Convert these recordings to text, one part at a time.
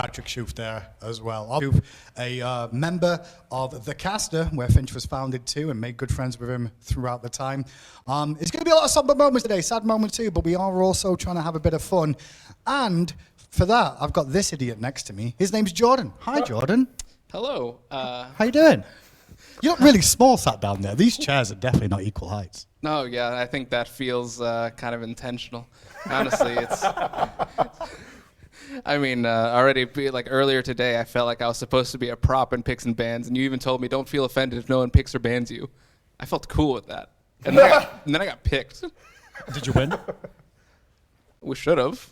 Patrick Schoof there as well. Schoof, a member of The Caster, where Finch was founded too, and made good friends with him throughout the time. It's going to be a lot of somber moments today, sad moments too, but we are also trying to have a bit of fun. And for that, I've got this idiot next to me. His name's Jordan. Hi, Jordan. Hello. How you doing? You look really small sat down there. These chairs are definitely not equal heights. No, yeah, I think that feels kind of intentional. Honestly, it's... I mean, already, like earlier today, I felt like I was supposed to be a prop in picks and bans, and you even told me, don't feel offended if no one picks or bans you. I felt cool with that. And then I got picked. Did you win? We should have.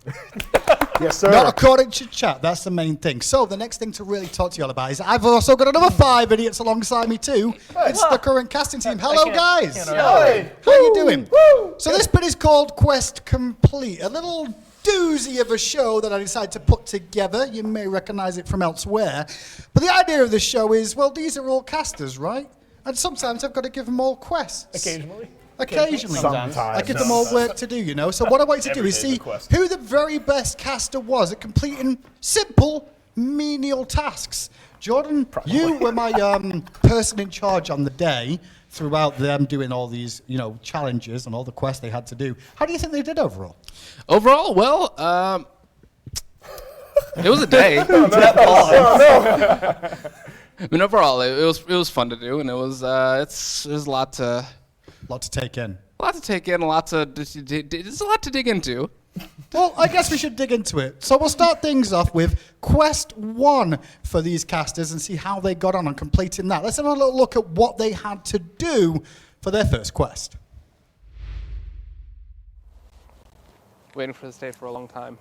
Yes, sir. Not according to chat, that's the main thing. So the next thing to really talk to you all about is I've also got another 5 idiots alongside me too. It's the current casting team. Hello, guys. Hi. How are you doing? Woo. So this bit is called Quest Complete, a little doozy of a show that I decided to put together. You may recognize it from elsewhere. But the idea of the show is, well, these are all casters, right? And sometimes I've got to give them all quests. Occasionally. Sometimes. I give them all work to do, you know. So what I want you to do is see who the very best caster was at completing simple, menial tasks. Jordan, you were my person in charge on the day throughout them doing all these, you know, challenges and all the quests they had to do. How do you think they did overall? Overall, well, it was a day. I mean, overall, it was fun to do, and it was a lot to take in. A lot to take in, there's a lot to dig into. Well, I guess we should dig into it. So we'll start things off with Quest 1 for these casters and see how they got on completing that. Let's have a little look at what they had to do for their first quest. Waiting for this day for a long time.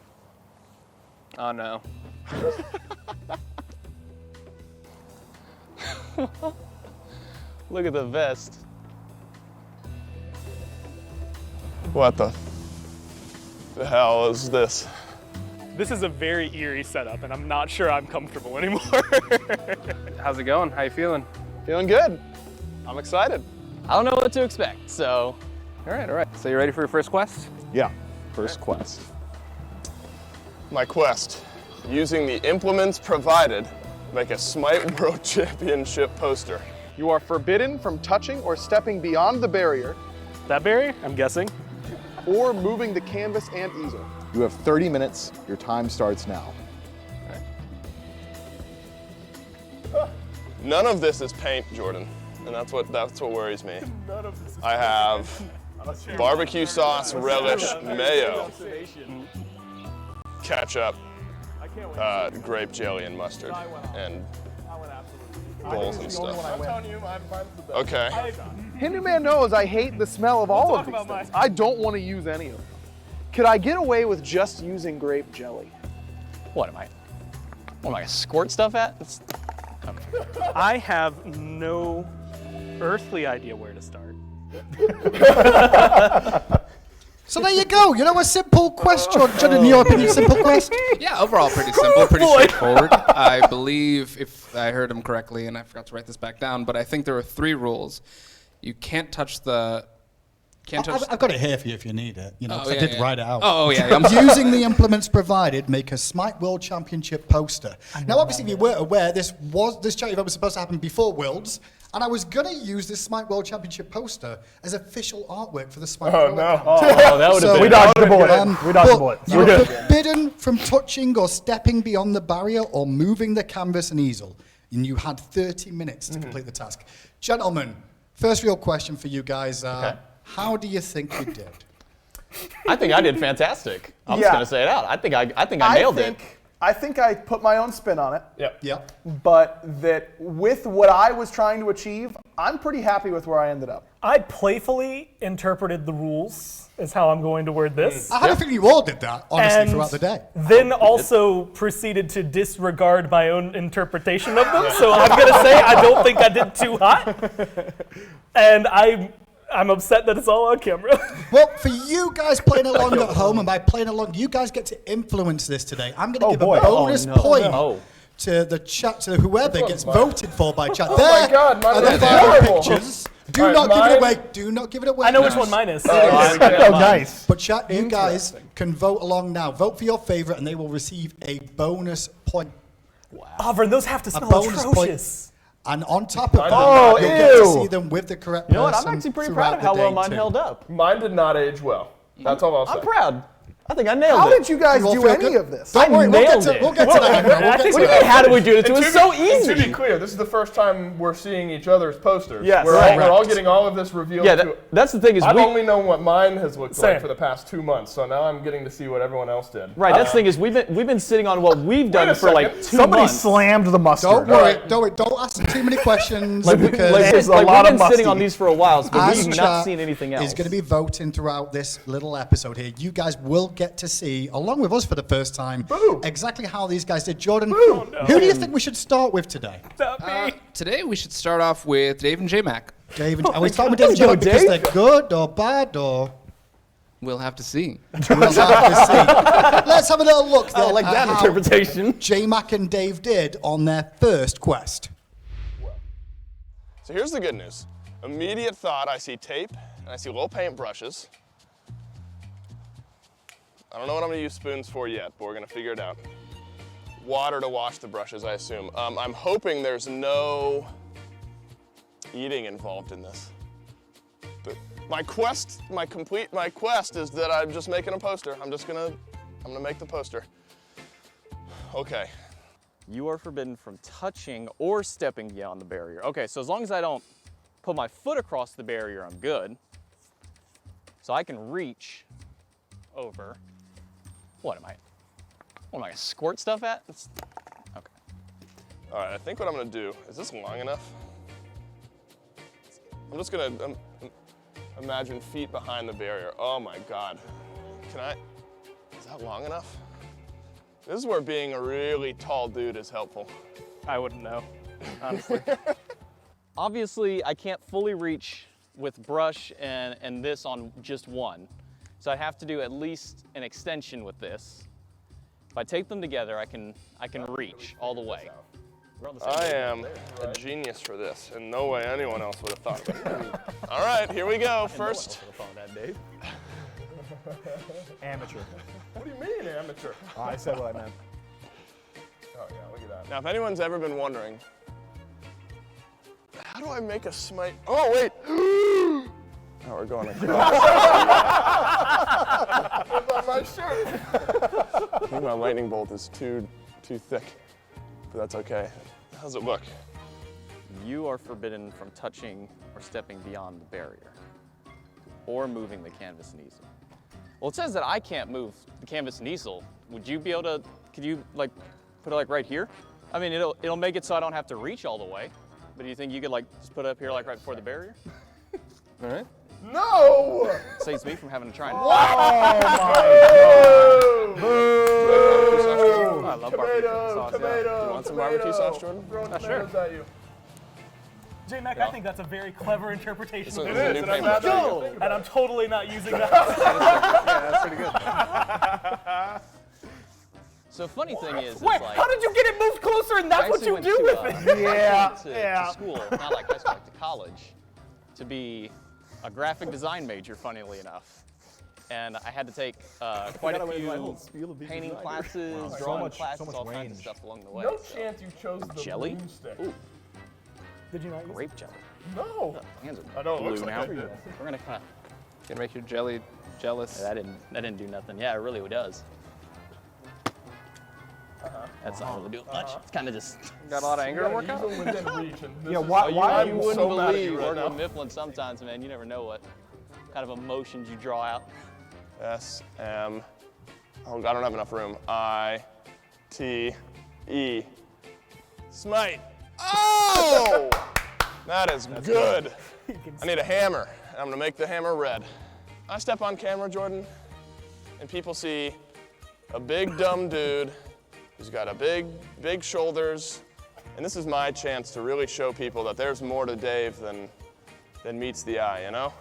Oh no. Look at the vest. What the hell is this? This is a very eerie setup, and I'm not sure I'm comfortable anymore. How's it going? How you feeling? Feeling good. I'm excited. I don't know what to expect, so. All right. So you ready for your first quest? Yeah, first quest. My quest. Using the implements provided, make a SMITE World Championship poster. You are forbidden from touching or stepping beyond the barrier That barrier, I'm guessing. or moving the canvas and easel. You have 30 minutes. Your time starts now. None of this is paint, Jordan, and that's what worries me. I have barbecue sauce, relish, mayo, ketchup, grape jelly, and mustard, and bowls and stuff. Okay. Hinduman knows I hate the smell of all of these things. I don't want to use any of them. Could I get away with just using grape jelly? What am I gonna squirt stuff at? I have no earthly idea where to start. So there you go. You know, a simple quest, Jordan, in your opinion, simple quest? Yeah, overall pretty simple, pretty straightforward. I believe, if I heard him correctly, and I forgot to write this back down, but I think there were 3 rules. You can't touch the... I've got it here for you if you need it. You know, 'cause I did write it out. Oh, yeah. Using the implements provided, make a SMITE World Championship poster. Now, obviously, if you weren't aware, this charity event was supposed to happen before Worlds, and I was going to use this SMITE World Championship poster as official artwork for the SMITE Pro account. Oh, that would have been... We dodged the bullet. We dodged the bullet. You were forbidden from touching or stepping beyond the barrier or moving the canvas and easel, and you had 30 minutes to complete the task. Gentlemen, first real question for you guys. How do you think you did? I think I did fantastic. I'm just gonna say it out. I think I nailed it. I think I put my own spin on it. Yep. But that with what I was trying to achieve, I'm pretty happy with where I ended up. I playfully interpreted the rules, is how I'm going to word this. I had a feeling you all did that, honestly, And throughout the day. Then also proceeded to disregard my own interpretation of them. So I'm going to say I don't think I did too hot. And I'm upset that it's all on camera. Well, for you guys playing along at home, and by playing along, you guys get to influence this today. I'm going to give a bonus point to the chat, to whoever gets voted for by chat. Oh my God, mine are the is 5 terrible. pictures. Do not give it away. Do not give it away. I know which one mine is. Oh, nice. But chat, you guys can vote along now. Vote for your favorite, and they will receive a bonus point. Auburn, those have to A smell bonus point. atrocious. And on top of that, Oh, you'll get to ew. see them with the correct You know what? person I'm actually pretty throughout proud of the how well day, mine too. held up. Mine did not age well. That's all I'll say. I'm proud. I think I nailed How it. did you guys You all do feel any good? of this? Don't worry, we'll get nailed to it. that. Aggro. We'll What do get you to mean, that. how did we do this? It was so And to be easy. clear, this is the first time we're seeing each other's posters. Yes. We're all Correct. getting all of this revealed. Yeah, to that's the thing is I've we. only known what mine has looked Same. like for the past 2 months, so now I'm getting to see what everyone else did. Right, that's the thing is we've been sitting on what we've done a for like second. 2 Somebody months. slammed the mustard. Don't worry. Don't ask too many questions because There's a Like lot we've of been sitting musty. on these for a while, but As we've chat not seen anything else. is going to be voting throughout this little episode here. You guys will get to see, along with us for the first time, exactly how these guys did. Jordan, who do you think we should start with today? Today we should start off with Dave and JMAC. Dave, are we starting with Dave and Jordan because they're good or bad or? We'll have to see. We'll have to see. Let's have a little look then I like at that how interpretation. JMAC and Dave did on their first quest. So here's the good news. Immediate thought, I see tape, and I see little paint brushes. I don't know what I'm gonna use spoons for yet, but we're gonna figure it out. Water to wash the brushes, I assume. I'm hoping there's no eating involved in this. But my quest is that I'm just making a poster. I'm gonna make the poster. Okay. You are forbidden from touching or stepping beyond the barrier. Okay, so as long as I don't put my foot across the barrier, I'm good. So I can reach over. What am I gonna squirt stuff at? Okay. All right, I think what I'm gonna do, is this long enough? I'm just gonna imagine feet behind the barrier. Oh my God. Is that long enough? This is where being a really tall dude is helpful. I wouldn't know, honestly. Obviously, I can't fully reach with brush and this on just one. So I have to do at least an extension with this. If I tape them together, I can reach all the way. I am a genius for this, and no way anyone else would have thought of it. All right, here we go. First. Amateur. What do you mean, amateur? I said what I meant. Oh yeah, look at that. Now, if anyone's ever been wondering, how do I make a smite? Oh wait. Oh, we're going across. What's on my shirt? I think my lightning bolt is too thick, but that's okay. How's it look? You are forbidden from touching or stepping beyond the barrier or moving the canvas and easel. Well, it says that I can't move the canvas and easel. Would you be able to, could you like put it like right here? I mean, it'll make it so I don't have to reach all the way. But do you think you could like just put it up here like right before the barrier? All right. No! Saves me from having to try and. Oh I love barbecue sauce. Tomato! You want some barbecue sauce, Jordan? Sure. At you. JMAC, I think that's a very clever interpretation. This of is it. a new paint brush. And I'm totally not using that. Yeah, that's pretty good. So funny thing is, Wait, it's like, how did you get it moved closer and that's I what actually you went do to, with it? to school, not like high school, like to college, to be a graphic design major, funnily enough. And I had to take quite a few painting classes, drawing classes, all kinds of stuff along the way. No so. chance you chose the Jelly? blue stick. Ooh, Did you not use grape jelly. No. My hands I are know, it blue looks like now. I did. We're gonna kind of. Can make your jelly jealous. That didn't do nothing. Yeah, it really does. That's not really doing much. It's kind of just. Got a lot of anger to work out? Use them within reach, and this Yeah, is- why You I'm wouldn't so mad at believe you right working now. with Myflin sometimes, man. You never know what kind of emotions you draw out. S-M, oh, I don't have enough room. I-T-E, Smite. Oh! That is good. I need a hammer, and I'm gonna make the hammer red. I step on camera, Jordan, and people see a big dumb dude who's got a big shoulders, and this is my chance to really show people that there's more to Dave than meets the eye, you know?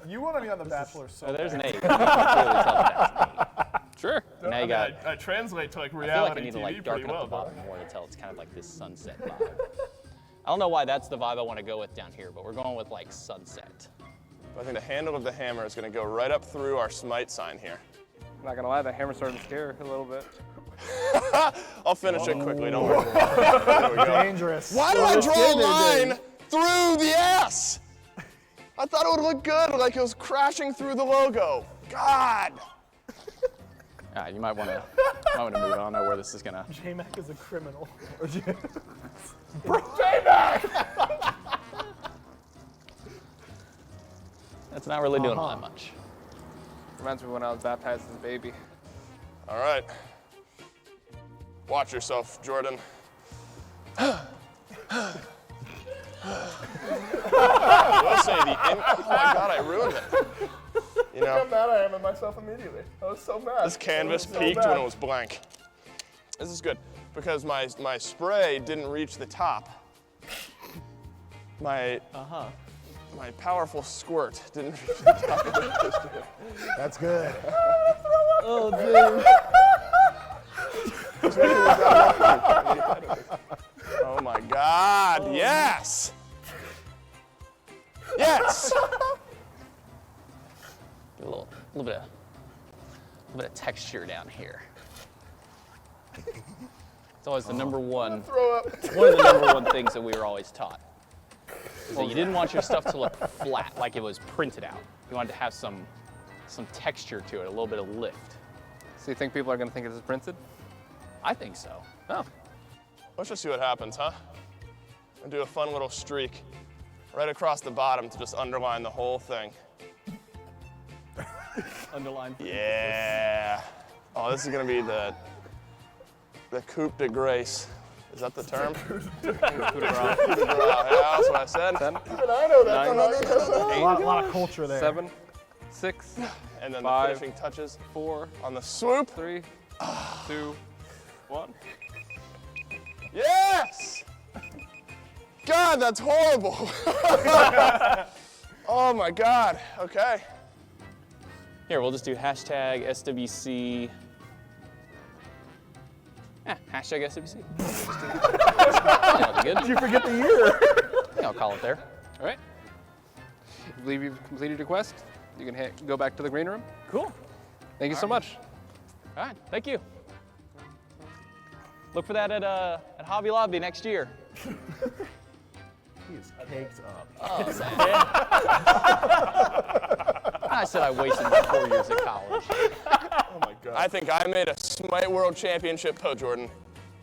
You want to be on The Bachelor so Oh, there's an bad. A. You can clearly tell that's an A. Sure. Now you got. I translate to like I feel like I reality need to TV like pretty darken up the well. bottom more to tell it's kind of like this sunset vibe. I don't know why that's the vibe I want to go with down here, but we're going with like sunset. I think the handle of the hammer is going to go right up through our Smite sign here. I'm not gonna lie, that hammer's starting to scare a little bit. I'll finish it quickly, don't worry. There we go. Dangerous. Why did I draw a line through the S? I thought it would look good, like it was crashing through the logo. God. You might want to move on. I don't know where this is gonna. JMAC is a criminal. That's not really doing all that much. Reminds me when I was baptized as a baby. All right. Watch yourself, Jordan. I will say oh my God, I ruined it. You know, Look how mad I am at myself immediately. I was so mad. this canvas peaked when it was blank. This is good because my spray didn't reach the top. My powerful squirt didn't reach the top of the picture. That's good. Oh, dude. Oh my God, yes! Yes! Get a little bit of texture down here. It's always the number one. One of the number one things that we were always taught is that you didn't want your stuff to look flat, like it was printed out. You wanted to have some texture to it, a little bit of lift. So you think people are going to think it is printed? I think so. Oh. Let's just see what happens, huh? And do a fun little streak right across the bottom to just underline the whole thing. Underline. Yeah. Oh, this is gonna be the coup de grace. Is that the term? Coup de grace. Yeah, that's what I said. 10, Even I know that. 9, A lot of culture there. 7, 6, And then 5, the finishing touches 4, on the swoop. 3, 2, 1. Yes! God, that's horrible. Oh my God. Okay. Here, we'll just do hashtag SWC. Hashtag SWC. That'll be good. Did you forget the year? Yeah, I'll call it there. All right. I believe you've completed your quest. You can go back to the green room. Cool. Thank you so much. All right, thank you. Look for that at Hobby Lobby next year. He's caked up. Oh, man. I said I wasted my 4 years at college. Oh my God. I think I made a SMITE World Championship po, Jordan,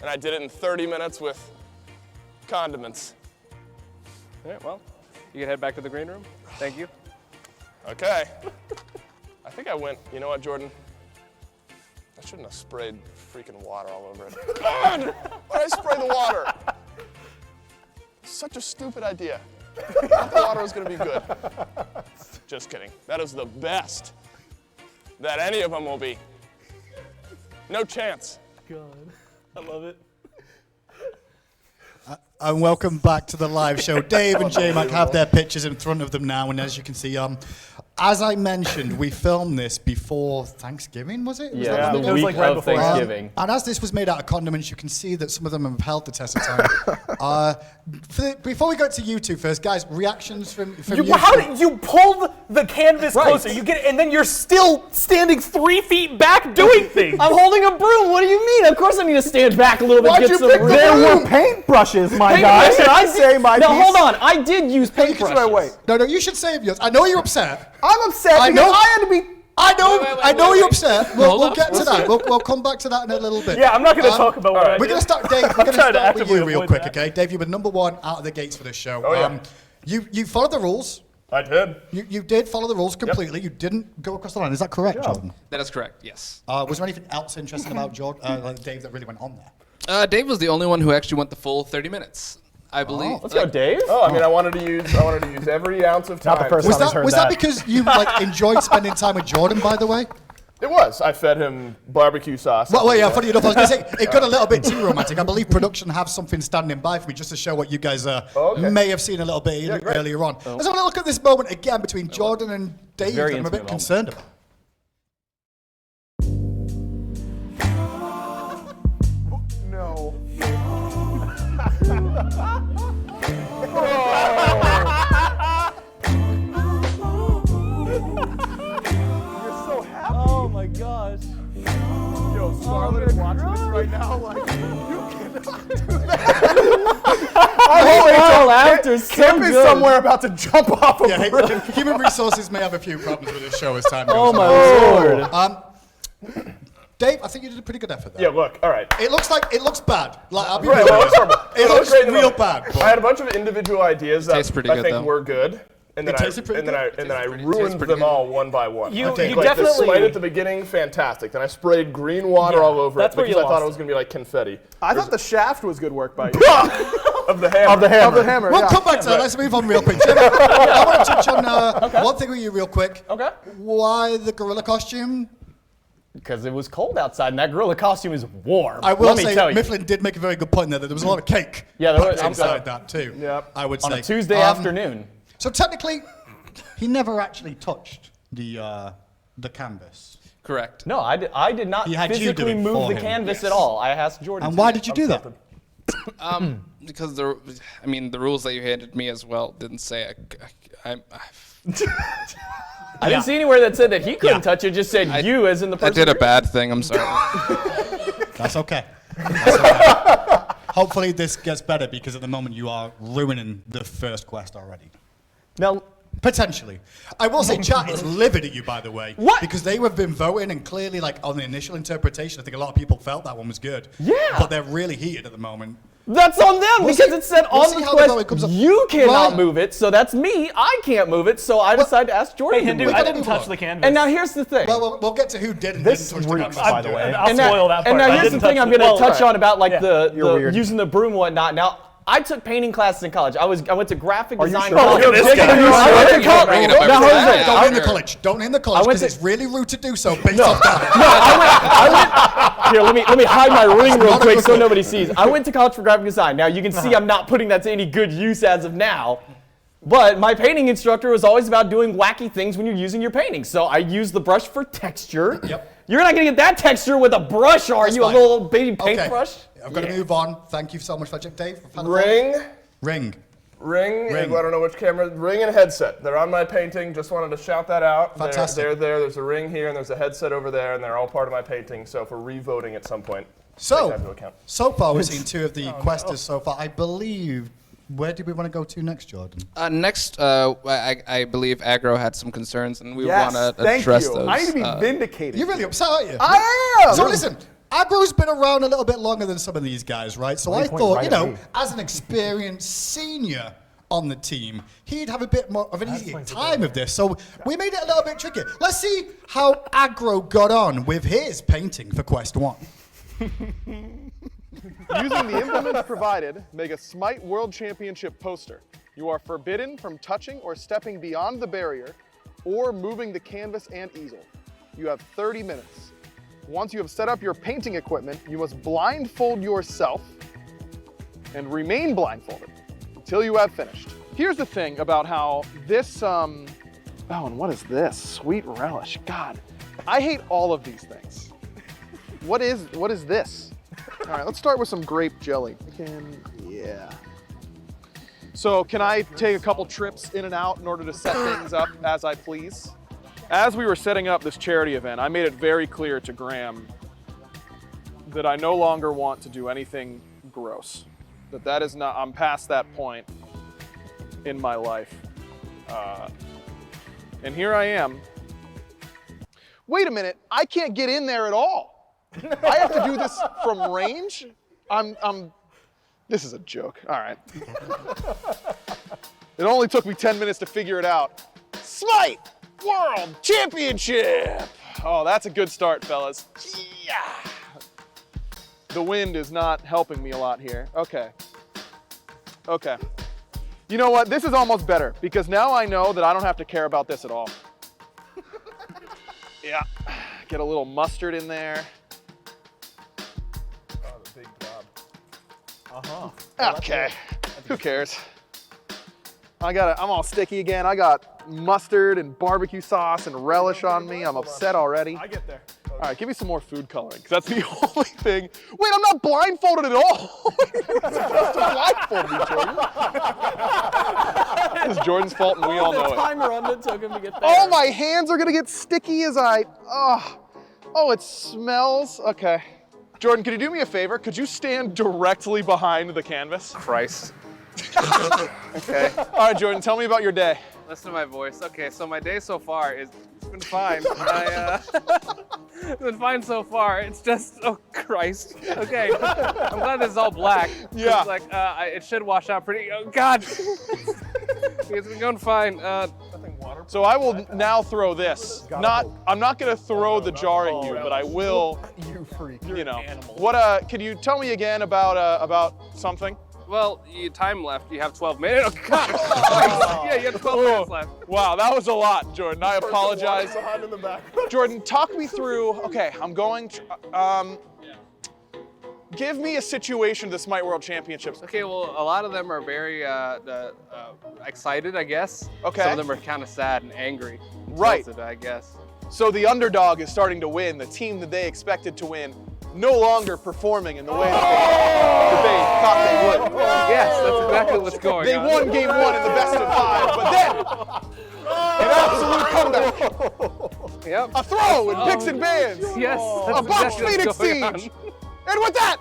and I did it in 30 minutes with condiments. All right, well, you can head back to the green room. Thank you. Okay. I think I went, you know what, Jordan? I shouldn't have sprayed freaking water all over it. God! Why did I spray the water? Such a stupid idea. I thought the water was gonna be good. Just kidding. That is the best that any of them will be. No chance. God, I love it. And welcome back to the live show. Dave and JMAC have their pictures in front of them now, and as you can see, as I mentioned, we filmed this before Thanksgiving, was it? Yeah, the week right of before Thanksgiving. And as this was made out of condiments, you can see that some of them have held the test of time. Before we go to you two first, guys, reactions from you. How did you pulled the canvas closer? You get it, and then you're still standing 3 feet back doing things. I'm holding a broom. What do you mean? Of course I need to stand back a little bit. Why'd you pick the There broom? Paintbrushes, my guy. Listen, I say my No, piece. hold on. I did use paintbrushes. Wait. No, you should save yours. I know you're upset. I'm upset I because know. I had to be. I know you're upset. We'll get to that. on. We'll come back to that in a little bit. Yeah, I'm not going to talk about what I We're did. going to start, Dave. We're going to trying to start with actively you real avoid quick, that. okay? Dave, you were number one out of the gates for this show. Oh, yeah. You followed the rules. I did. You did follow the rules completely. You didn't go across the line. Is that correct, Jordan? That is correct, yes. Was there anything else interesting about Dave that really went on there? Dave was the only one who actually went the full 30 minutes. I believe. Let's go, Dave. Oh, I mean, I wanted to use every ounce of time. Not the first Was time he's that heard was that because you enjoyed spending time with Jordan? By the way. It was. I fed him barbecue sauce. Well, yeah. Funny enough, I was going to say it got a little bit too romantic. I believe production have something standing by for me just to show what you guys may have seen a little bit earlier on. Let's have a look at this moment again between Jordan and Dave that I'm a bit concerned about. No. Oh my gosh. Yo, Scarlett is watching this. character's so Camp is good. somewhere about to jump off a Yeah, bridge. human resources may have a few problems with this show as time goes Oh on. my lord. Dave, I think you did a pretty good effort there. Yeah, look, all right. It looks bad. Like, I'll be Right, real well, with it's you. horrible. It So looks great in the real moment. bad. I had a bunch of individual ideas that Tastes pretty I good, think though. were good, and then It tasted pretty good. and then I tastes ruined pretty them good. all one by one. You Okay. Like definitely. the Smite at the beginning, fantastic. Then I sprayed green water all over that's it where because you I thought lost it was going to be like confetti. I thought the shaft was good work by you. Of the hammer. Of the hammer. We'll yeah. come back to that. Let's move on real quick. Jim, I want to touch on one thing with you real quick. Okay. Why the gorilla costume? Because it was cold outside, and that gorilla costume is warm. I will Let me say, tell you. Myflin did make a very good point there that there was a lot of cake. Yeah, there was- packed inside that too. Yep. I would On say. a Tuesday afternoon. So technically, he never actually touched the canvas. Correct. No, I did not He had you do physically it move for the him. canvas at all. I asked Jordan. And to. why did you do that? Because the rules that you handed me as well didn't say I didn't see anywhere that said that he couldn't touch it. Just said you as in the I person. did a bad thing. I'm sorry. That's okay. That's okay. Hopefully this gets better because at the moment you are ruining the first quest already. Now, Potentially. I will say chat is livid at you, by the way. What? Because they have been voting and clearly, like, on the initial interpretation, I think a lot of people felt that one was good. Yeah. But they're really heated at the moment. that's on them We'll because see- it said we'll on see the how the vote quest comes up. you cannot Right. move it, so that's me. I can't move it, so I decided to ask Jordan. Hey, to Hindu, move I it. didn't touch the canvas. And now here's the thing. Well, we'll get to who did and This didn't touch the reeks, canvas. by the way. I'll and now, spoil that part. and now I here's the didn't thing touch I'm going to well, touch right. on about like Yeah. the weird. using the broom and whatnot. Now, I took painting classes in college. I went to graphic Are you design sure? college. Oh, look at this guy. I went to You're college. bringing it up Now, every hold time. on. Yeah. Don't name the college. Don't name the college I went because to- it's really rude to do so based off that. I went. Here, let me hide my ring real not a quick good so look. nobody sees. I went to college for graphic design. Now you can see I'm not putting that to any good use as of now. But my painting instructor was always about doing wacky things when you're using your painting. So I used the brush for texture. Yep. You're not gonna get that texture with a brush, are That's you? fine. A little baby paintbrush? I've got to move on. Thank you so much for that, Dave. Ring. Ring. Ring. Ring. I don't know which camera. Ring and headset. They're on my painting. Just wanted to shout that out. Fantastic. They're there. There's a ring here and there's a headset over there, and they're all part of my painting. So if we're re-voting at some point, take that into account. So far we've seen two of the questers so far. I believe. Where do we want to go to next, Jordan? Next, I believe Aggro had some concerns, and we Yes, want to thank address you. those. I need to be vindicated. You're really upset, aren't you? I am. So listen, Aggro's been around a little bit longer than some of these guys, right? So I thought, right you at know, me. as an experienced senior on the team, he'd have a bit more of an easy time of this. So we made it a little bit tricky. Let's see how Aggro got on with his painting for Quest 1. Using the implements provided, make a SMITE World Championship poster. You are forbidden from touching or stepping beyond the barrier or moving the canvas and easel. You have 30 minutes. Once you have set up your painting equipment, you must blindfold yourself and remain blindfolded until you have finished. Here's the thing about how this, oh, and what is this? Sweet relish. God, I hate all of these things. What is this? All right, let's start with some grape jelly. Yeah. So can I take a couple trips in and out in order to set things up as I please? As we were setting up this charity event, I made it very clear to Graham that I no longer want to do anything gross. That is not, I'm past that point in my life. And here I am. Wait a minute, I can't get in there at all. I have to do this from range? This is a joke, all right. It only took me 10 minutes to figure it out. SMITE World Championship! Oh, that's a good start, fellas. Yeah. The wind is not helping me a lot here. Okay. You know what, this is almost better because now I know that I don't have to care about this at all. Yeah, get a little mustard in there. Big job. Okay, who cares? I'm all sticky again. I got mustard and barbecue sauce and relish on me. I'm upset already. I get there. All right, give me some more food coloring, because that's the only thing. Wait, I'm not blindfolded at all. You're supposed to blindfold me, Jordan. It's Jordan's fault, and we all know The it. timer on it took him to get there. Oh, my hands are gonna get sticky as oh, it smells. Okay. Jordan, could you do me a favor? Could you stand directly behind the canvas? Christ. Okay. All right, Jordan, tell me about your day. Listen to my voice. Okay, so my day so far it's been fine. It's been fine so far. It's just, oh Christ. Okay, I'm glad this is all black. Yeah. It's like, it should wash out pretty, oh God. It's been going fine. So I will now throw this. I'm not gonna throw the jar at you, but I will. You freak. You know. What? Could you tell me again about something? Well, time left. You have 12 minutes. Oh God. Yeah, you have 12 minutes left. Wow, that was a lot, Jordan. I apologize. Jordan, talk me through. Okay, I'm going to. Give me a situation to the SMITE World Championships. Okay, well, a lot of them are very excited, I guess. Okay. Some of them are kind of sad and angry. Right. Tilted, I guess. So the underdog is starting to win, the team that they expected to win, no longer performing in the way that they thought they would. Yes, that's exactly what's going They on. won game 1 in the best of 5, but then an absolute comeback. Yep. A throw in picks and bands. Yes. A That's box exactly Phoenix what's going siege. on. And with that,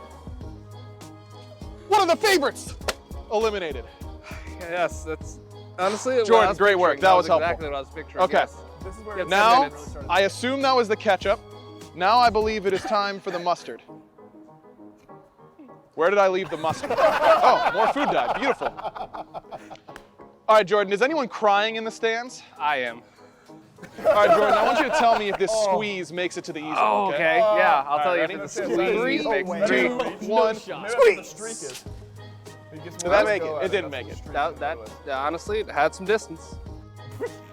one of the favorites eliminated. Yes, that's honestly what I Jordan, was great work. picturing. That was helpful. exactly what I was picturing. Okay. Yes. You have 10 Now, minutes. I assume that was the ketchup. Now I believe it is time for the mustard. Where did I leave the mustard? Oh, more food dye. Beautiful. All right, Jordan, is anyone crying in the stands? I am. All right, Jordan, I want you to tell me if this squeeze makes it to the easel. Oh, okay. Yeah, I'll tell you ready? if it's a squeeze. 3, 2, 1, squeeze. Did that make it? It didn't make it. That honestly, it had some distance.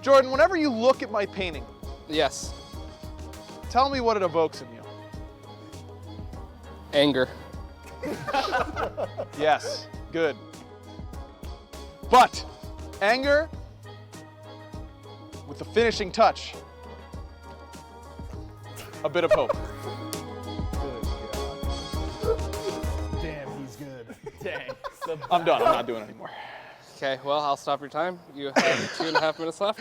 Jordan, whenever you look at my painting, Yes. tell me what it evokes in you. Anger. Yes, good. But anger with the finishing touch, a bit of hope. Damn, he's good. Dang. I'm done. I'm not doing it anymore. Okay, well, I'll stop your time. You have 2.5 minutes left.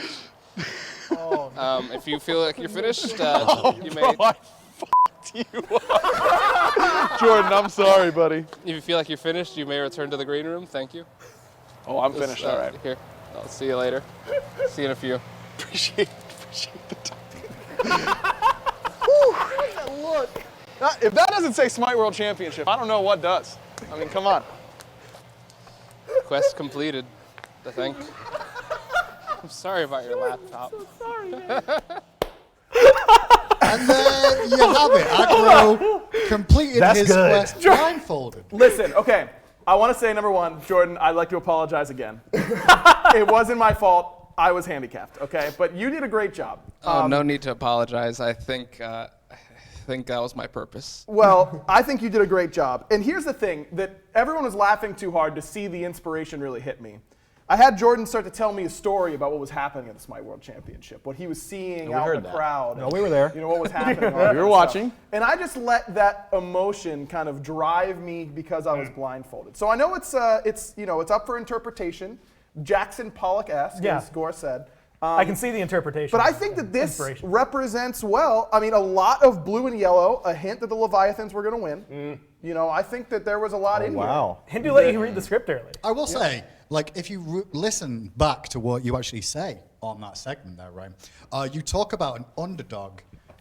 If you feel like you're finished, you may. I fucked you up. Jordan, I'm sorry, buddy. If you feel like you're finished, you may return to the green room. Thank you. Oh, I'm finished. All right. Here, I'll see you later. See you in a few. Appreciate the time. Look. If that doesn't say SMITE World Championship, I don't know what does. I mean, come on. Quest completed, I think. I'm sorry about your laptop. And there you have it. Aggro completed his quest blindfolded. Listen, okay. I want to say, number one, Jordan, I'd like to apologize again. It wasn't my fault. I was handicapped, okay? But you did a great job. Oh, no need to apologize. I think that was my purpose. Well, I think you did a great job. And here's the thing, that everyone was laughing too hard to see the inspiration really hit me. I had Jordan start to tell me a story about what was happening at the SMITE World Championship, what he was seeing out in the crowd. No, we were there. You know, what was happening. We were watching. And I just let that emotion kind of drive me because I was blindfolded. So I know it's up for interpretation. Jackson Pollock-esque, as Gore said. I can see the interpretation. But I think that this represents well, I mean, a lot of blue and yellow, a hint that the Leviathans were going to win. You know, I think that there was a lot in here. Hindu let you read the script early. I will say, like, if you listen back to what you actually say on that segment there, right, you talk about an underdog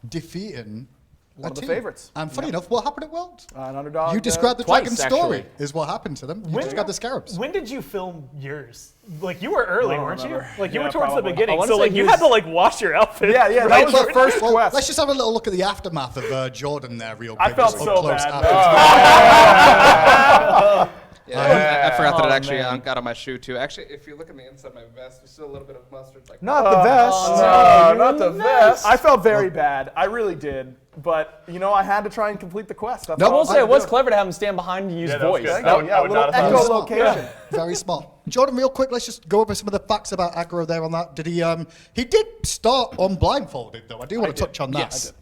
defeating one of the team. favorites. And funny enough, what happened at Worlds? An underdog. You described the twice, dragon story, is what happened to them. You described the scarabs. When did you film yours? Like, you were early, weren't you? Like, you were towards probably. the beginning, so like you had to like wash your outfit. Yeah, that was the first Well, quest. let's just have a little look at the aftermath of Jordan there real quick. I felt just so up close bad. after. Yeah, I forgot that it actually got on my shoe too. Actually, if you look at the inside of my vest, there's still a little bit of mustard. Like Not the vest. No, not the vest. I felt very bad. I really did. But, you know, I had to try and complete the quest. That's I all will I say could it was do. clever to have him stand behind and use voice. Yeah, a little echolocation. Very smart. Jordan, real quick, let's just go over some of the facts about Aggro there on that. Did he did start on blindfolded, though. I do want to touch on that. Yes.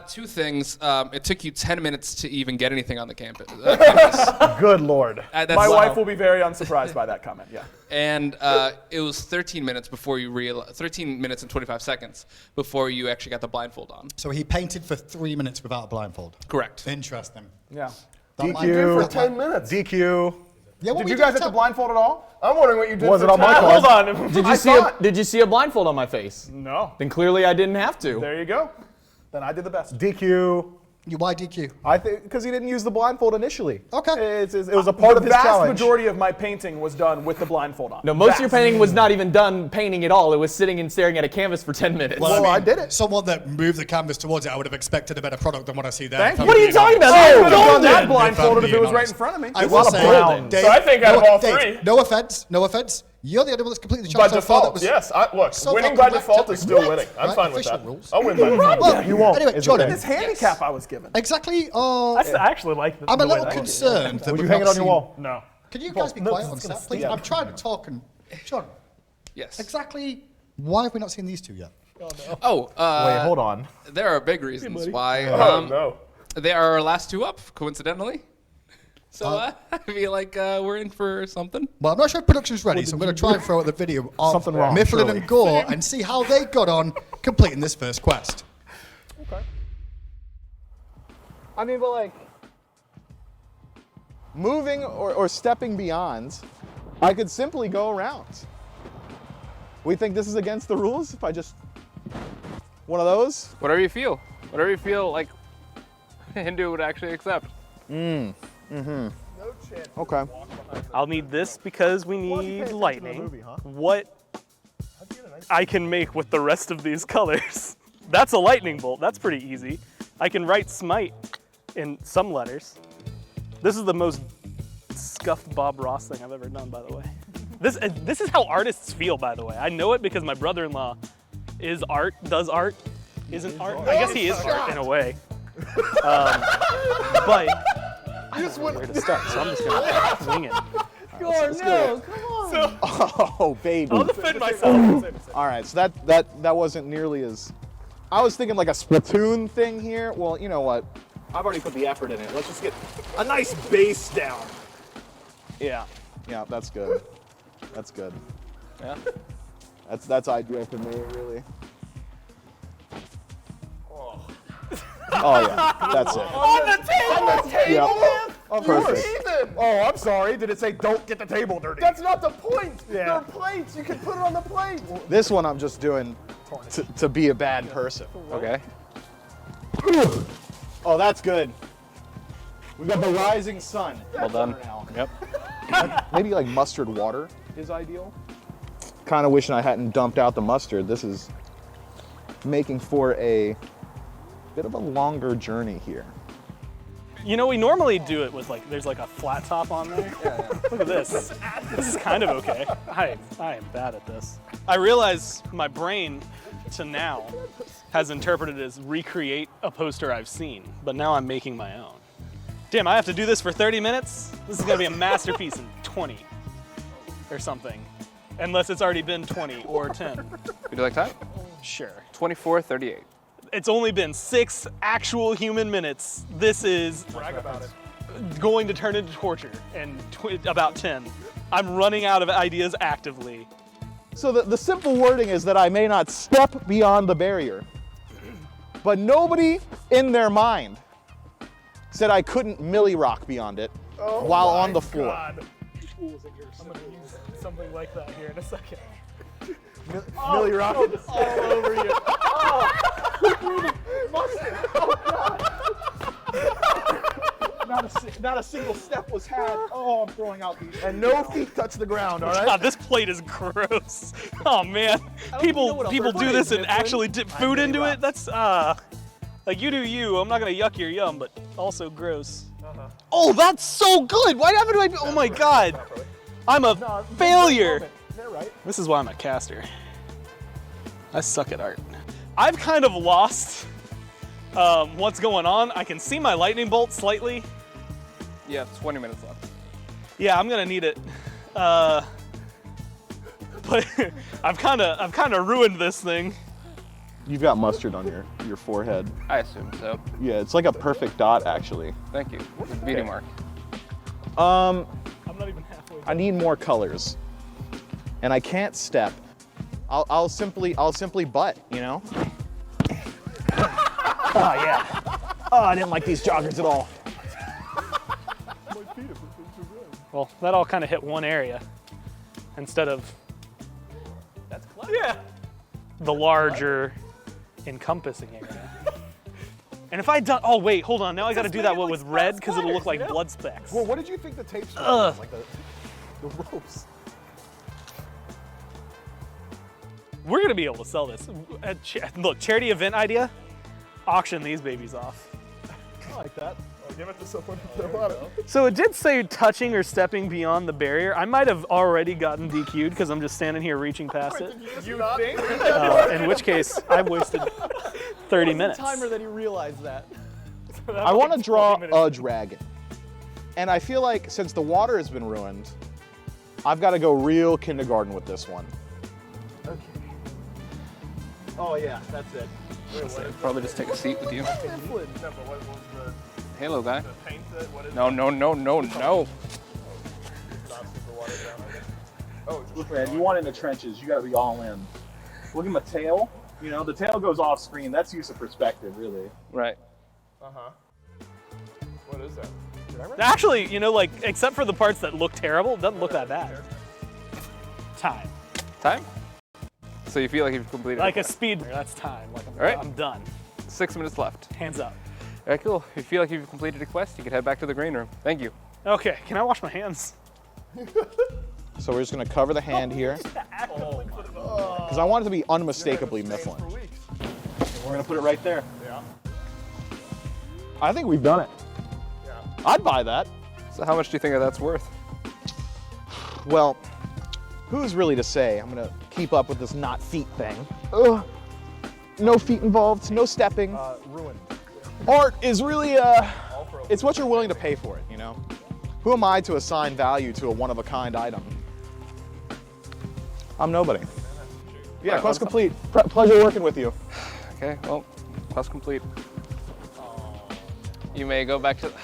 Two things. It took you 10 minutes to even get anything on the canvas. Good Lord. My wife will be very unsurprised by that comment, yeah. And it was 13 minutes before you 13 minutes and 25 seconds before you actually got the blindfold on. So he painted for 3 minutes without a blindfold. Correct. Interesting. Yeah. DQ. for 10 minutes. DQ. Yeah, what Did were you doing guys hit the blindfold at all? I'm wondering what you did. Was for it on my time. card? Hold on. Did you see a blindfold on my face? No. Then clearly I didn't have to. There you go. Then I did the best. DQ. Why DQ? I think because he didn't use the blindfold initially. Okay. It was a part of his The vast challenge. majority of my painting was done with the blindfold on. No, most of your painting was not even done painting at all. It was sitting and staring at a canvas for 10 minutes. Well, I did it. Someone that moved the canvas towards it, I would have expected a better product than what I see there. Thank you. What are you talking about? I That's would have done that golden. blindfolded if it was being right honest. in front of me. I A will lot of say, brown. Dave, So I think out of all Dave, three- no offense. You're the only one that's completely the By challenge so far that default, was yes. Look, so winning far by default correct. is still winning. I'm Right, fine with official that. rules. I'll win by default. Well, you won't. Anyway, It's Jordan, This handicap I was given. exactly. I actually like this. I'm a the way little that- concerned that Would we've you hang it not on your seen- wall? No. Can you guys be No, quiet it's on gonna set, please? stink. I'm trying to talk and Jordan, Yes. exactly why have we not seen these two yet? Oh, Wait, hold on. there are big reasons why. Oh, no. They are our last two up, coincidentally. So I feel like we're in for something. Well, I'm not sure if production's ready, so I'm going to try and throw out the video of Something wrong, Myflin surely. and Gore and see how they got on completing this first quest. I mean, but like, moving or stepping beyond, I could simply go around. We think this is against the rules if I just, one of those? Whatever you feel. Whatever you feel like Hindu would actually accept. Okay. I'll need this because we need lightning. What I can make with the rest of these colors. That's a lightning bolt. That's pretty easy. I can write SMITE in some letters. This is the most scuffed Bob Ross thing I've ever done, by the way. This is how artists feel, by the way. I know it because my brother-in-law is art, does art, isn't art. I guess he is art in a way. But I don't know where to start, so I'm just gonna wing it. Oh, baby. I'll defend myself. All right, so that wasn't nearly as, I was thinking like a Splatoon thing here. Well, you know what? I've already put the effort in it. Let's just get a nice base down. Yeah, that's good. That's good. Yeah. That's ideal for me, really. Oh yeah, that's it. On the table? Yep. Perfect. Oh, I'm sorry. Did it say don't get the table dirty? That's not the point. Yeah. They're plates. You can put it on the plate. This one I'm just doing to be a bad person. Okay. Oh, that's good. We got the rising sun. Well done. Yep. Maybe like mustard water is ideal. Kind of wishing I hadn't dumped out the mustard. This is making for a bit of a longer journey here. You know, we normally do it with like, there's like a flat top on there. Look at this. This is kind of okay. I am bad at this. I realize my brain to now has interpreted it as recreate a poster I've seen, but now I'm making my own. Damn, I have to do this for 30 minutes? This is gonna be a masterpiece in 20 or something. Unless it's already been 20 or 10. Would you like time? Sure. 24:38. It's only been 6 actual human minutes. This is going to turn into torture in about 10. I'm running out of ideas actively. So the simple wording is that I may not step beyond the barrier, but nobody in their mind said I couldn't milli rock beyond it while on the floor. I'm gonna use something like that here in a second. Millie Rocket. All over you. Not a single step was had. Oh, I'm throwing out these. And no feet touch the ground, all right? God, this plate is gross. Oh man, people do this and actually dip food into it. That's like you do you. I'm not gonna yuck your yum, but also gross. Oh, that's so good. Why haven't I? Oh my God, I'm a failure. This is why I'm a caster. I suck at art. I've kind of lost what's going on. I can see my lightning bolt slightly. Yeah, 20 minutes left. Yeah, I'm gonna need it. But I've kind of ruined this thing. You've got mustard on your forehead. I assume so. Yeah, it's like a perfect dot actually. Thank you. Beauty mark. I'm not even halfway. I need more colors, and I can't step. I'll simply butt, you know. Oh yeah. Oh, I didn't like these joggers at all. Well, that all kind of hit one area instead of That's clever. the larger encompassing area. And if I done, oh wait, hold on, now I gotta do that with red because it'll look like blood specks. Well, what did you think the tape's Ugh. like the ropes? We're gonna be able to sell this. Look, charity event idea, auction these babies off. I like that. Oh, give it to someone if they want it. So it did say touching or stepping beyond the barrier. I might have already gotten DQ'd because I'm just standing here reaching past it. You think? In which case, I wasted 30 minutes. Timer that he realized that. I want to draw a dragon. And I feel like since the water has been ruined, I've got to go real kindergarten with this one. Okay. Oh yeah, that's it. Probably just take a seat with you. No, but what was the Halo guy. paint that? What is No, no, no, no, no. not super watered down? I guess. Oh, Look, man, you want in the trenches, you got to be all in. Look at my tail. You know, the tail goes off screen. That's use of perspective, really. Right. what is that? Did I write Actually, you know, like, except for the parts that look terrible, it doesn't look that bad. Time. Time? So you feel like you've completed Like it? a speed, that's time. Like, All right. I'm done. 6 minutes left. Hands up. All right, cool. If you feel like you've completed a quest, you can head back to the green room. Thank you. Okay, can I wash my hands? So we're just going to cover the hand here. Because I want it to be unmistakably Myflin. We're going to put it right there. Yeah. I think we've done it. Yeah. I'd buy that. So how much do you think that's worth? Well, who's really to say? I'm going to keep up with this not feet thing. Ugh. No feet involved, no stepping. Ruined. Art is really, it's what you're willing to pay for it, you know? Who am I to assign value to a one-of-a-kind item? I'm nobody. Yeah, Alright, quest well, complete. Pleasure working with you. Okay, well, quest complete. You may go back to the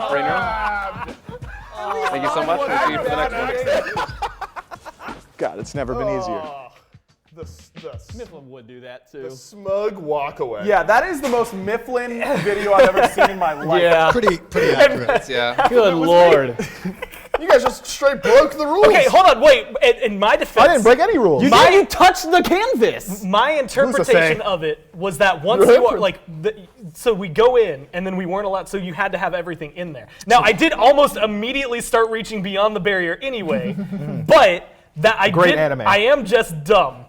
green room. Thank you so much. We'll see you for the next one. God, it's never been easier. The Myflin would do that too. smug walk away. Yeah, that is the most Myflin video I've ever seen in my life. Yeah. Pretty accurate. Yeah. Good lord. You guys just straight broke the rules. Okay, hold on, wait. In my defense, I didn't break any rules. You touched the canvas. my interpretation of it was that once you are, like, so we go in and then we weren't allowed, so you had to have everything in there. Now, I did almost immediately start reaching beyond the barrier anyway, but that I am just dumb.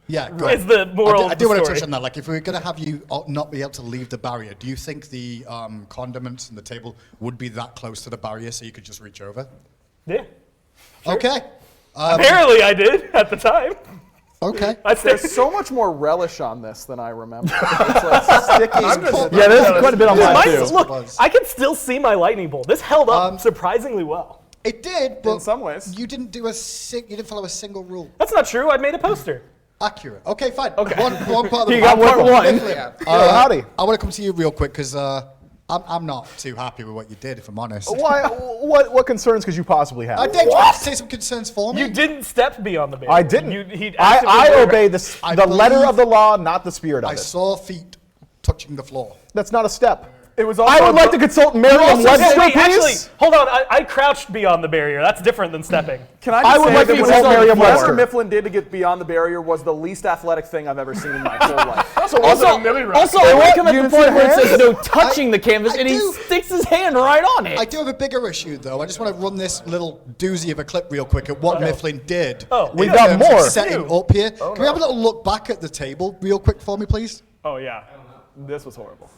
Yeah, good. Is the moral I of do the want to story. touch on that. Like, if we were going to have you not be able to leave the barrier, do you think the condiments and the table would be that close to the barrier so you could just reach over? Yeah. Okay. Apparently I did at the time. Okay. There's so much more relish on this than I remember. It's like sticky. Yeah, there's quite a bit on mine too. Look, I can still see my lightning bolt. This held up surprisingly well. It did, but In some ways. you didn't do you didn't follow a single rule. That's not true. I made a poster. Accurate. Okay, fine. Okay. One part of the You got part one. Myflin. Howdy. I want to come to you real quick because I'm not too happy with what you did, if I'm honest. Why? What concerns could you possibly have? I did. You want to say some concerns for me? You didn't step beyond the barrier. I didn't. He I obey the I letter believe- of the law, not the spirit of I it. saw feet touching the floor. That's not a step. It was also I would like to consult Merriam-Webster, Wait, actually, please. hold on. I crouched beyond the barrier. That's different than stepping. Can I I just would say like that to whatever consult Merriam-Webster. Myflin did to get beyond the barrier was the least athletic thing I've ever seen in my whole life. Also, I like him at the point where it says no touching the canvas, and he sticks his hand right on it. I do have a bigger issue, though. I just want to run this little doozy of a clip real quick at what Myflin did. Oh, We've in got terms of more. setting up here. Can we have a little look back at the table real quick for me, please? Oh, yeah. This was horrible.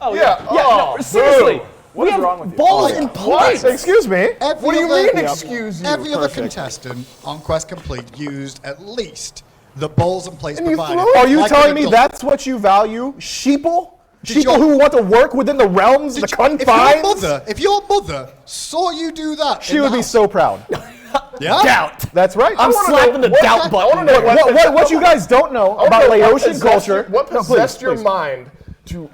Oh, Yeah. no, seriously. What is wrong with you? Balls and plates. Excuse me. What do you mean, excuse you? Every other contestant on Quest Complete used at least the bowls and plates provided. Are you Like telling an me adult. that's what you value? Sheeple? Did Sheeple your- who want to work within the realms, the confines? If your mother saw you do that, She in would the be house- so proud. Yeah? Doubt. That's right. I'm slapping the doubt button. What you guys don't know about Laotian culture. What No, possessed please, your please. mind to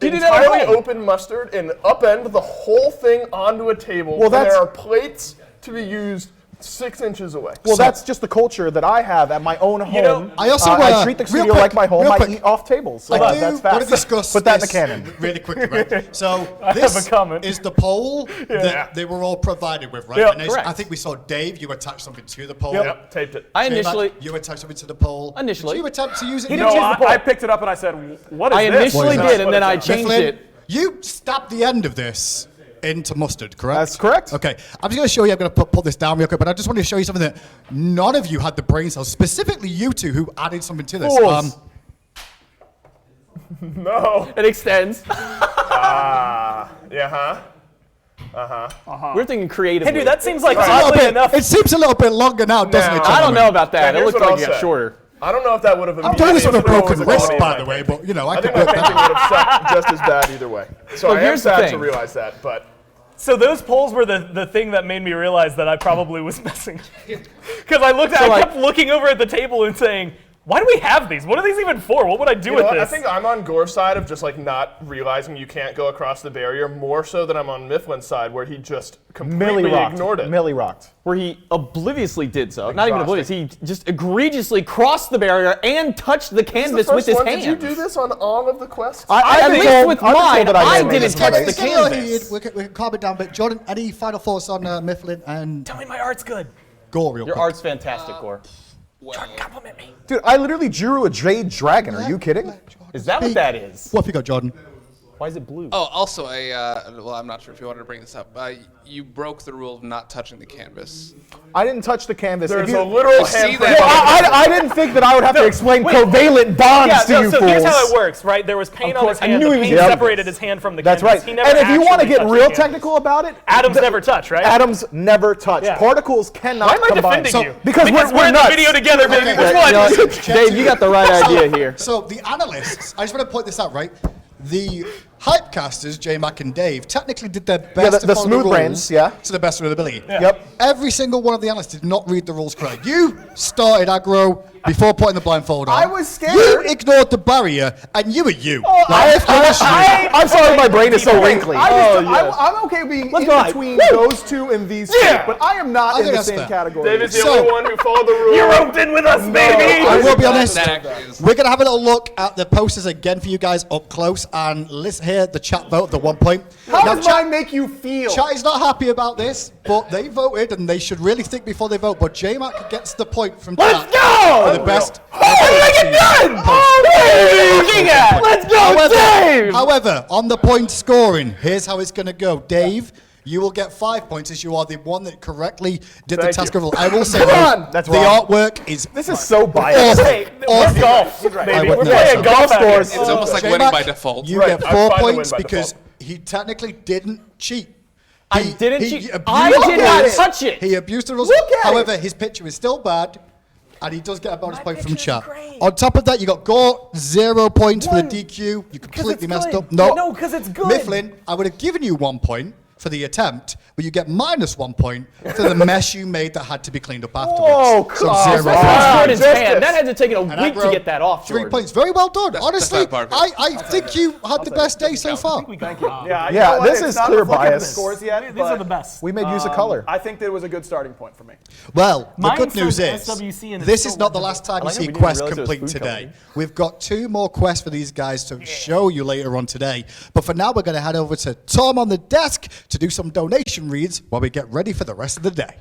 You did that at entirely home. open mustard and upend the whole thing onto a table Well, when that's- there are plates to be used 6 inches away. Well, that's just the culture that I have at my own home. know, I also I treat the studio like my home. I eat off tables. So I do that's want to fast. discuss Put that in the this cannon. really quickly, right? So I this have a comment. is the poll that they were all provided with, right? Yeah, And correct. I think we saw Dave, you attached something to the poll. Yep, taped it. I J-Mac, initially, you attached something to the poll. Initially. Did you attempt to use it? No, I picked it up and I said, "What is I this?" initially What is did, that? and then I Myflin, changed it. You stabbed the end of this into mustard, correct? That's correct. Okay, I'm just going to show you, I'm going to put this down real quick, but I just wanted to show you something that none of you had the brain cells, specifically you two who added something to this. Fools. No. It extends. We're thinking creatively. Hey, dude, that seems like It's a little oddly bit- enough. It seems a little bit longer now, doesn't it, I don't gentlemen? know about that. Now, It here's looks what like I'll it got say. shorter. I don't know if that would have I'm doing this with a broken wrist, quality by of the my way, painting. but, you know, I I could think my work painting that would have sucked just as bad either way. So Well, I am here's the sad to thing. realize that, but So those polls were the thing that made me realize that I probably was messing. Because I kept looking over at the table and saying, why do we have these? What are these even for? What would I do you with know what? this? I think I'm on Gore's side of just like not realizing you can't go across the barrier, more so than I'm on Myflin's side where he just completely ignored it. Millie rocked. Where he obliviously did so. Not even Exhausting. oblivious. He just egregiously crossed the barrier and touched the This is canvas the with first his one. hand. Did you do this on all of the quests? At least with mine, I didn't Let's touch get the it heated. canvas. We can calm it down a bit. Jordan, any final thoughts on Myflin and Tell me my art's good. Gore real Your quick? art's fantastic, Gore. Compliment me. Dude, I literally drew a jade dragon. Are you kidding? Is that what that is? What have you got, Jordan? Why is it blue? Oh, also, well, I'm not sure if you wanted to bring this up. You broke the rule of not touching the canvas. I didn't touch the canvas. There's If you- a literal see handprint. that? I didn't think that I would have to explain wait. covalent bonds Yeah, to no, you so fools. here's how it works, right? There was paint on his I hand. knew The he was paint the separated his hand from the That's canvas. right. He never And if you want to actually get touched real the canvas. technical about it, Atoms never touch, right? atoms never touch. Yeah. Particles cannot Why am I combine. defending you? Because we're we're in nuts. the video together, baby. Okay. Which Yeah, one? yeah. Dave, you got the right idea here. So the analysts, I just want to point this out, right? The hypecasters, JMAC and Dave, technically did their best to the follow smooth rules brains, yeah. to the best of their ability. Yep. Every single one of the analysts did not read the rules correct. You started aggro before putting the blindfold on. I was scared. You ignored the barrier, and you were you. I'm sorry, my brain is so wrinkly. I'm okay being Let's in go. between Woo. those two and these Yeah. two, but I am not I in think the that's same fair. category. David's the So- only one who followed the rule. You're roped in with us, baby. I will be honest. That actually is. We're going to have a little look at the posters again for you guys up close, and let's hear the chat vote, the 1 point. How Now, does mine make you feel? Chat is not happy about this, but they voted, and they should really think before they vote. But JMAC gets the point from chat go! for the best. Let's go, However, Dave! however, on the point scoring, here's how it's going to go. Dave, you will get 5 points as you are the one that correctly did the Thank task you. of rule. I will say, Come though, on! That's the wrong. artwork is This is so biased. awful. Hey, we're golf, baby. I We're wouldn't playing know. golf scores. scores. It's almost like JMAC, winning by default. You Right, get I'm 4 fine to win points by because default. he technically didn't cheat. I He- didn't he cheat. abused I the did not rules. touch it. He abused the rules. Look at However, his picture is still bad, and he does get a bonus point from picture's chat. great. On top of that, you got Gore, 0 points for the One. DQ. You 'Cause completely it's messed good. up. No, No, 'cause it's good. Myflin, I would have given you 1 point for the attempt, but you get minus 1 point for the mess you made that had to be cleaned up afterwards. Whoa, so come 0 on. points. Jordan's justice. hand. That had to take a And week to Aggro, get that off, 3 Jordan. points. Very well done. Honestly, not part of it. I think you had the best day so far. Thank you. Yeah, Yeah, know what? this It's is not clear reflected in the bias. scores yet, These but, are the best. We made use of color. I think that was a good starting point for me. Well, the Mine good news says is, SWC and it's this still is not the legible. last time you like how see we didn't quests realize it was complete food today. company. We've got 2 more quests for these guys to show you later on today. But for now, we're going to head over to Tom on the desk to do some donation reads while we get ready for the rest of the day.